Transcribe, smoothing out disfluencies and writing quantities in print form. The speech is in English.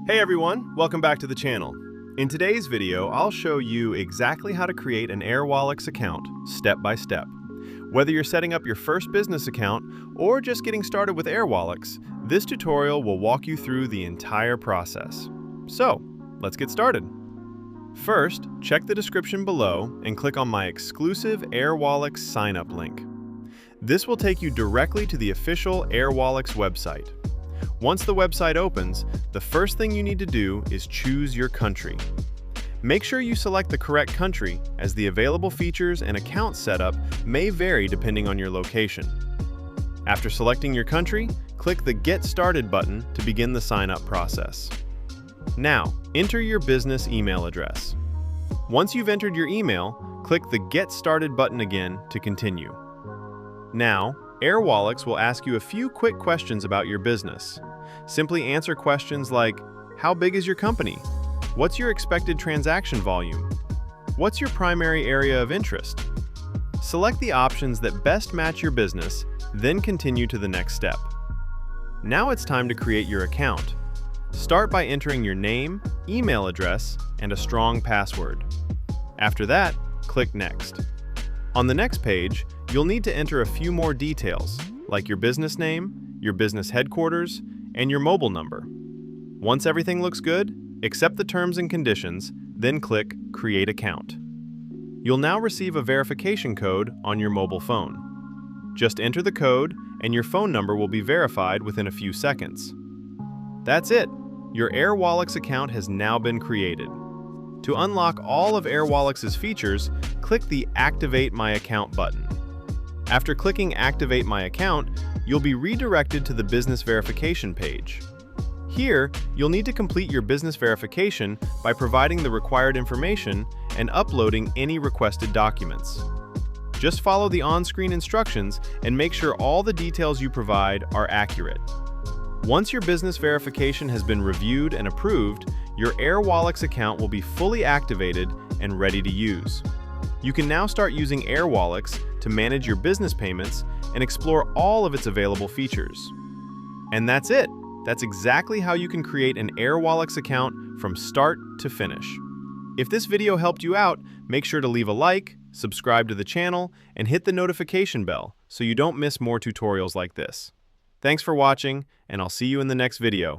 Hey everyone, welcome back to the channel. In today's video, I'll show you exactly how to create an Airwallex account, step by step. Whether you're setting up your first business account or just getting started with Airwallex, this tutorial will walk you through the entire process. So, let's get started. First, check the description below and click on my exclusive Airwallex sign-up link. This will take you directly to the official Airwallex website. Once the website opens, the first thing you need to do is choose your country. Make sure you select the correct country, as the available features and account setup may vary depending on your location. After selecting your country, click the Get Started button to begin the sign-up process. Now, enter your business email address. Once you've entered your email, click the Get Started button again to continue. Now, Airwallex will ask you a few quick questions about your business. Simply answer questions like, how big is your company? What's your expected transaction volume? What's your primary area of interest? Select the options that best match your business, then continue to the next step. Now it's time to create your account. Start by entering your name, email address, and a strong password. After that, click Next. On the next page, you'll need to enter a few more details, like your business name, your business headquarters, and your mobile number. Once everything looks good, accept the terms and conditions, then click Create Account. You'll now receive a verification code on your mobile phone. Just enter the code, and your phone number will be verified within a few seconds. That's it! Your Airwallex account has now been created. To unlock all of Airwallex's features, click the Activate My Account button. After clicking Activate My Account, you'll be redirected to the business verification page. Here, you'll need to complete your business verification by providing the required information and uploading any requested documents. Just follow the on-screen instructions and make sure all the details you provide are accurate. Once your business verification has been reviewed and approved, your Airwallex account will be fully activated and ready to use. You can now start using Airwallex to manage your business payments and explore all of its available features. And that's it! That's exactly how you can create an Airwallex account from start to finish. If this video helped you out, make sure to leave a like, subscribe to the channel, and hit the notification bell so you don't miss more tutorials like this. Thanks for watching, and I'll see you in the next video.